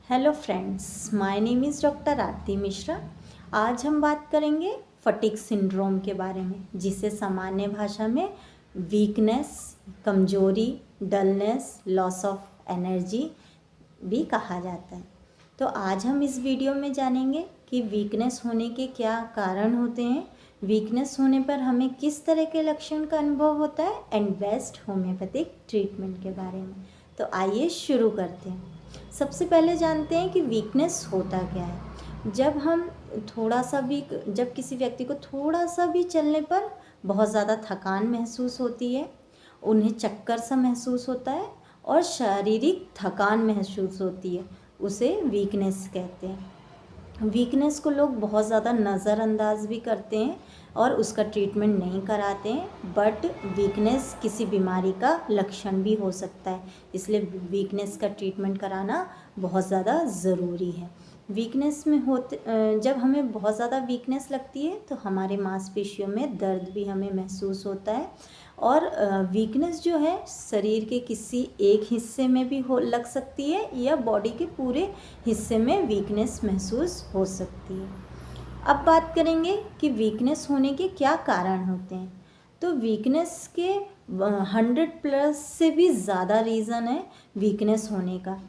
Hello friends, my name is doctor Aarti Mishra. आज हम बात करेंगे फटीग सिंड्रोम के बारे में, जिसे सामान्य भाषा में वीकनेस, कमजोरी, डलनेस, लॉस ऑफ एनर्जी भी कहा जाता है। तो आज हम इस वीडियो में जानेंगे कि वीकनेस होने के क्या कारण होते हैं, वीकनेस होने पर हमें किस तरह के लक्षण का अनुभव होता है एंड बेस्ट होम्योपैथिक ट्रीटमेंट के बारे में। तो आइए शुरू करते हैं। सबसे पहले जानते हैं कि वीकनेस होता क्या है। जब किसी व्यक्ति को थोड़ा सा भी चलने पर बहुत ज़्यादा थकान महसूस होती है, उन्हें चक्कर सा महसूस होता है और शारीरिक थकान महसूस होती है, उसे वीकनेस कहते हैं। वीकनेस को लोग बहुत ज़्यादा नज़रअंदाज भी करते हैं और उसका ट्रीटमेंट नहीं कराते हैं, बट वीकनेस किसी बीमारी का लक्षण भी हो सकता है, इसलिए वीकनेस का ट्रीटमेंट कराना बहुत ज़्यादा ज़रूरी है। वीकनेस में जब हमें बहुत ज़्यादा वीकनेस लगती है तो हमारे मांसपेशियों में दर्द भी हमें महसूस होता है और वीकनेस जो है शरीर के किसी एक हिस्से में भी लग सकती है या बॉडी के पूरे हिस्से में वीकनेस महसूस हो सकती है। अब बात करेंगे कि वीकनेस होने के क्या कारण होते हैं। तो वीकनेस के 100+ से भी ज़्यादा रीज़न है वीकनेस होने का,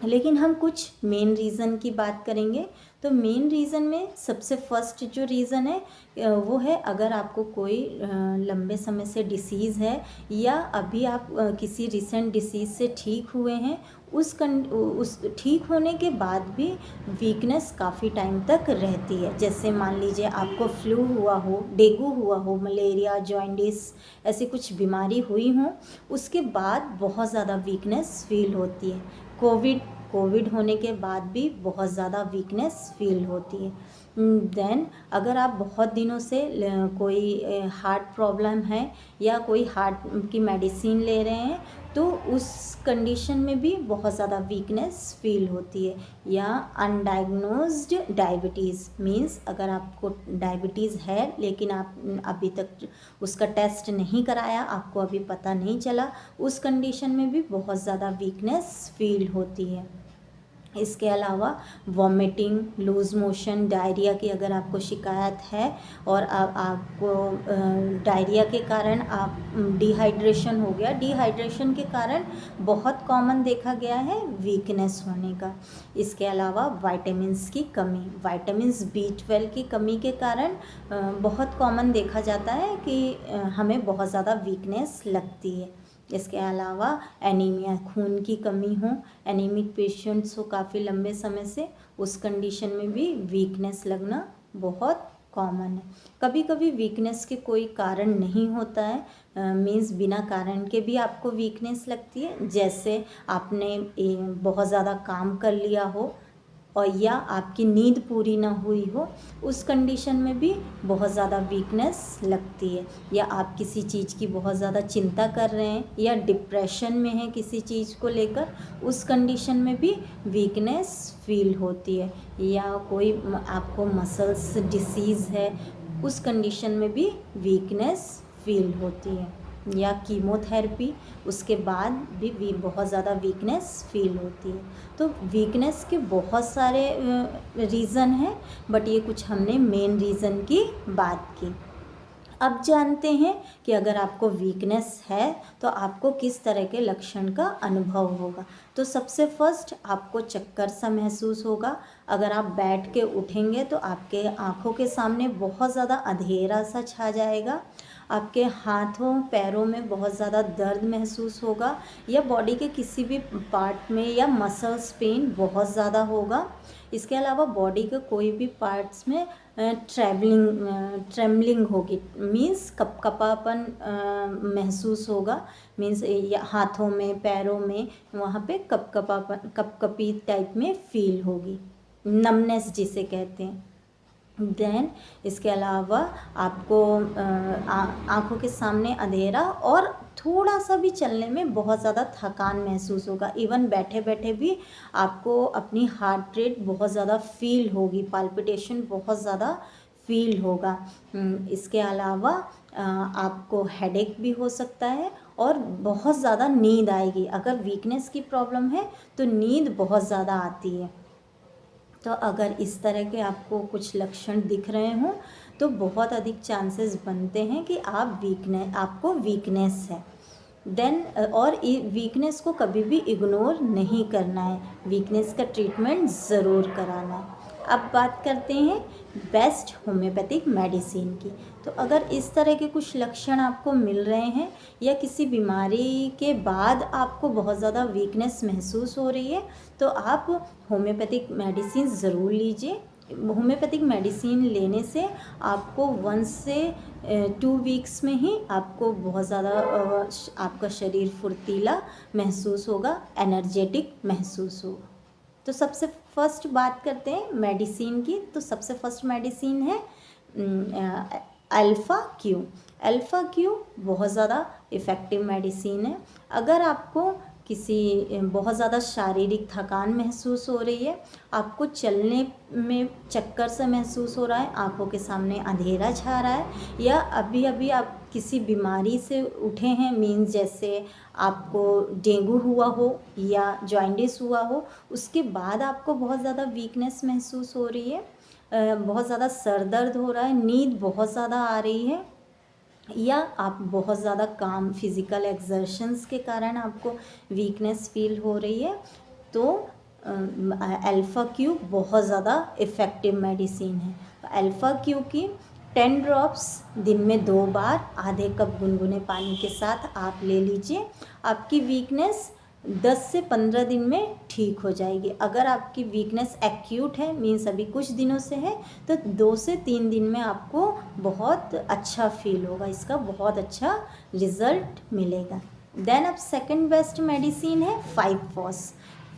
लेकिन हम कुछ मेन रीज़न की बात करेंगे। तो मेन रीज़न में सबसे फर्स्ट जो रीज़न है वो है, अगर आपको कोई लंबे समय से डिसीज़ है या अभी आप किसी रिसेंट डिसीज़ से ठीक हुए हैं, उस ठीक होने के बाद भी वीकनेस काफ़ी टाइम तक रहती है। जैसे मान लीजिए आपको फ्लू हुआ हो, डेंगू हुआ हो, मलेरिया, जॉन्डिस, ऐसी कुछ बीमारी हुई हो, उसके बाद बहुत ज़्यादा वीकनेस फील होती है। कोविड होने के बाद भी बहुत ज़्यादा वीकनेस फील होती है। देन अगर आप बहुत दिनों से कोई हार्ट प्रॉब्लम है या कोई हार्ट की मेडिसिन ले रहे हैं, तो उस कंडीशन में भी बहुत ज़्यादा वीकनेस फील होती है। या अनडायग्नोज्ड डायबिटीज़ मीन्स, अगर आपको डायबिटीज़ है लेकिन आप अभी तक उसका टेस्ट नहीं कराया, आपको अभी पता नहीं चला, उस कंडीशन में भी बहुत ज़्यादा वीकनेस फील होती है। इसके अलावा वॉमिटिंग, लूज़ मोशन, डायरिया की अगर आपको शिकायत है और आपको डायरिया के कारण आप डिहाइड्रेशन हो गया, डिहाइड्रेशन के कारण बहुत कॉमन देखा गया है वीकनेस होने का। इसके अलावा विटामिन्स की कमी, विटामिन्स B12 की कमी के कारण बहुत कॉमन देखा जाता है कि हमें बहुत ज़्यादा वीकनेस लगती है। इसके अलावा एनीमिया, खून की कमी हो, एनीमिक पेशेंट्स हो काफ़ी लंबे समय से, उस कंडीशन में भी वीकनेस लगना बहुत कॉमन है। कभी कभी वीकनेस के कोई कारण नहीं होता है, मीन्स बिना कारण के भी आपको वीकनेस लगती है। जैसे आपने बहुत ज़्यादा काम कर लिया हो और या आपकी नींद पूरी ना हुई हो, उस कंडीशन में भी बहुत ज़्यादा वीकनेस लगती है। या आप किसी चीज़ की बहुत ज़्यादा चिंता कर रहे हैं या डिप्रेशन में हैं किसी चीज़ को लेकर, उस कंडीशन में भी वीकनेस फील होती है। या कोई आपको मसल्स डिसीज़ है, उस कंडीशन में भी वीकनेस फील होती है। या कीमोथेरेपी, उसके बाद भी बहुत ज़्यादा वीकनेस फील होती है। तो वीकनेस के बहुत सारे रीज़न हैं, बट ये कुछ हमने मेन रीज़न की बात की। अब जानते हैं कि अगर आपको वीकनेस है तो आपको किस तरह के लक्षण का अनुभव होगा। तो सबसे फर्स्ट आपको चक्कर सा महसूस होगा। अगर आप बैठ के उठेंगे तो आपके आँखों के सामने बहुत ज़्यादा अंधेरा सा छा जाएगा। आपके हाथों पैरों में बहुत ज़्यादा दर्द महसूस होगा या बॉडी के किसी भी पार्ट में या मसल्स पेन बहुत ज़्यादा होगा। इसके अलावा बॉडी के कोई भी पार्ट्स में ट्रेमलिंग होगी, मीन्स कपकपापन महसूस होगा। मीन्स हाथों में, पैरों में वहाँ पे कपकपी टाइप में फील होगी, नमनेस जिसे कहते हैं। देन इसके अलावा आपको आँखों के सामने अंधेरा और थोड़ा सा भी चलने में बहुत ज़्यादा थकान महसूस होगा। इवन बैठे बैठे भी आपको अपनी हार्ट रेट बहुत ज़्यादा फील होगी, पाल्पिटेशन बहुत ज़्यादा फील होगा। इसके अलावा आपको हेडेक भी हो सकता है और बहुत ज़्यादा नींद आएगी। अगर वीकनेस की प्रॉब्लम है तो नींद बहुत ज़्यादा आती है। तो अगर इस तरह के आपको कुछ लक्षण दिख रहे हों तो बहुत अधिक चांसेस बनते हैं कि आपको वीकनेस है। देन और वीकनेस को कभी भी इग्नोर नहीं करना है, वीकनेस का ट्रीटमेंट ज़रूर कराना है। अब बात करते हैं बेस्ट होम्योपैथिक मेडिसिन की। तो अगर इस तरह के कुछ लक्षण आपको मिल रहे हैं या किसी बीमारी के बाद आपको बहुत ज़्यादा वीकनेस महसूस हो रही है तो आप होम्योपैथिक मेडिसिन ज़रूर लीजिए। होम्योपैथिक मेडिसिन लेने से आपको 1 से 2 वीक्स में ही आपको बहुत ज़्यादा आपका शरीर फुर्तीला महसूस होगा, एनर्जेटिक महसूस होगा। तो सबसे फर्स्ट बात करते हैं मेडिसिन की। तो सबसे फर्स्ट मेडिसिन है अल्फ़ा क्यू। अल्फ़ा क्यू बहुत ज़्यादा इफ़ेक्टिव मेडिसिन है। अगर आपको किसी बहुत ज़्यादा शारीरिक थकान महसूस हो रही है, आपको चलने में चक्कर सा महसूस हो रहा है, आँखों के सामने अंधेरा छा रहा है, या अभी अभी आप किसी बीमारी से उठे हैं, मीन्स जैसे आपको डेंगू हुआ हो या जॉइंटिस हुआ हो, उसके बाद आपको बहुत ज़्यादा वीकनेस महसूस हो रही है, बहुत ज़्यादा सर दर्द हो रहा है, नींद बहुत ज़्यादा आ रही है, या आप बहुत ज़्यादा काम फिज़िकल एक्सर्शंस के कारण आपको वीकनेस फील हो रही है, तो अल्फ़ा क्यू बहुत ज़्यादा इफ़ेक्टिव मेडिसिन है। अल्फ़ा क्यू की 10 ड्रॉप्स दिन में 2 बार आधे कप गुनगुने पानी के साथ आप ले लीजिए। आपकी वीकनेस 10 से 15 दिन में ठीक हो जाएगी। अगर आपकी वीकनेस एक्यूट है, मीन्स अभी कुछ दिनों से है, तो 2 से 3 दिन में आपको बहुत अच्छा फील होगा, इसका बहुत अच्छा रिज़ल्ट मिलेगा। देन अब सेकंड बेस्ट मेडिसिन है 5-फॉस।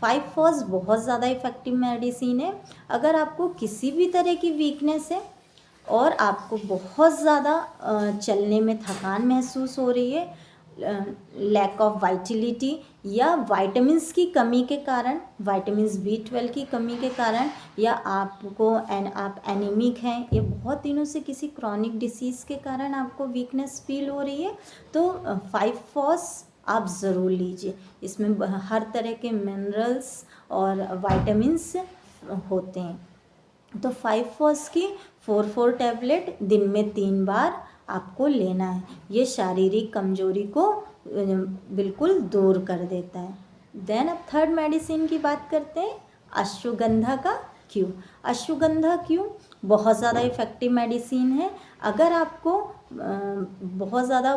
5-फॉस बहुत ज़्यादा इफ़ेक्टिव मेडिसिन है। अगर आपको किसी भी तरह की वीकनेस है और आपको बहुत ज़्यादा चलने में थकान महसूस हो रही है, लैक ऑफ वाइटलिटी या वाइटामिन्स की कमी के कारण, वाइटामिन्स B12 की कमी के कारण, या आप एनीमिक हैं, या बहुत दिनों से किसी क्रॉनिक डिसीज़ के कारण आपको वीकनेस फील हो रही है, तो 5-फॉस आप ज़रूर लीजिए। इसमें हर तरह के मिनरल्स और वाइटामिन्स होते हैं। तो 5-फॉस की 4 टैबलेट दिन में 3 बार आपको लेना है। ये शारीरिक कमजोरी को बिल्कुल दूर कर देता है। देन अब थर्ड मेडिसिन की बात करते हैं, अश्वगंधा का क्यू। अश्वगंधा क्यू बहुत ज़्यादा इफ़ेक्टिव मेडिसिन है। अगर आपको बहुत ज़्यादा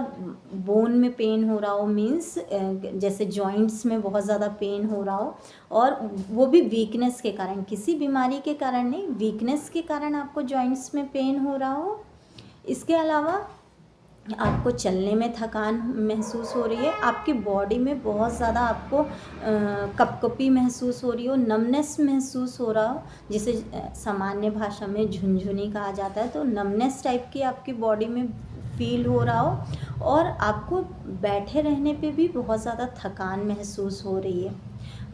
बोन में पेन हो रहा हो, मीन्स जैसे जॉइंट्स में बहुत ज़्यादा पेन हो रहा हो, और वो भी वीकनेस के कारण, किसी बीमारी के कारण नहीं, वीकनेस के कारण आपको जॉइंट्स में पेन हो रहा हो, इसके अलावा आपको चलने में थकान महसूस हो रही है, आपकी बॉडी में बहुत ज़्यादा आपको कपकपी महसूस हो रही हो, नमनेस महसूस हो रहा हो, जिसे सामान्य भाषा में झुनझुनी कहा जाता है, तो नमनेस टाइप की आपकी बॉडी में फील हो रहा हो, और आपको बैठे रहने पे भी बहुत ज़्यादा थकान महसूस हो रही है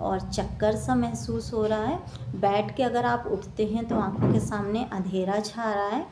और चक्कर सा महसूस हो रहा है, बैठ के अगर आप उठते हैं तो आँखों के सामने अंधेरा छा रहा है,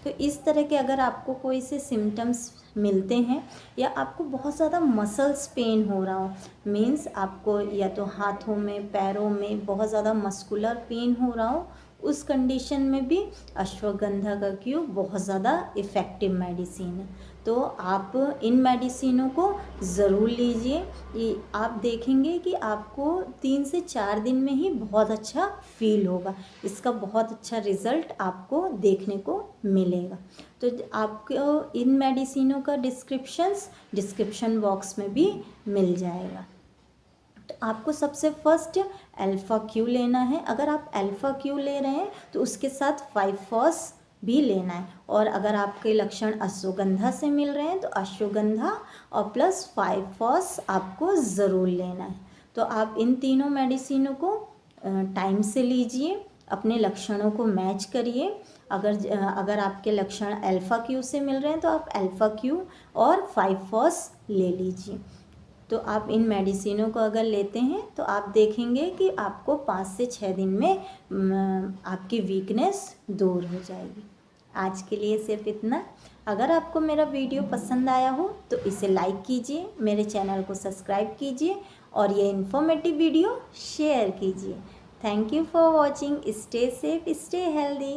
तो इस तरह के अगर आपको कोई से सिम्टम्स मिलते हैं, या आपको बहुत ज़्यादा मसल्स पेन हो रहा हो, मीन्स आपको या तो हाथों में पैरों में बहुत ज़्यादा मस्कुलर पेन हो रहा हो, उस कंडीशन में भी अश्वगंधा का क्यू बहुत ज़्यादा इफ़ेक्टिव मेडिसिन है। तो आप इन मेडिसिनों को ज़रूर लीजिए। ये आप देखेंगे कि आपको 3 से 4 दिन में ही बहुत अच्छा फील होगा, इसका बहुत अच्छा रिज़ल्ट आपको देखने को मिलेगा। तो आपको इन मेडिसिनों का डिस्क्रिप्शन बॉक्स में भी मिल जाएगा। तो आपको सबसे फर्स्ट अल्फ़ा क्यू लेना है। अगर आप अल्फ़ा क्यू ले रहे हैं तो उसके साथ 5-फॉस भी लेना है, और अगर आपके लक्षण अश्वगंधा से मिल रहे हैं तो अश्वगंधा और प्लस 5-फॉस आपको ज़रूर लेना है। तो आप इन तीनों मेडिसिनों को टाइम से लीजिए, अपने लक्षणों को मैच करिए। अगर आपके लक्षण अल्फ़ा क्यू से मिल रहे हैं तो आप अल्फ़ा क्यू और 5-फॉस ले लीजिए। तो आप इन मेडिसिनों को अगर लेते हैं तो आप देखेंगे कि आपको 5 से 6 दिन में आपकी वीकनेस दूर हो जाएगी। आज के लिए सिर्फ इतना। अगर आपको मेरा वीडियो पसंद आया हो तो इसे लाइक कीजिए, मेरे चैनल को सब्सक्राइब कीजिए और ये इन्फॉर्मेटिव वीडियो शेयर कीजिए। Thank you for watching. Stay safe, stay healthy.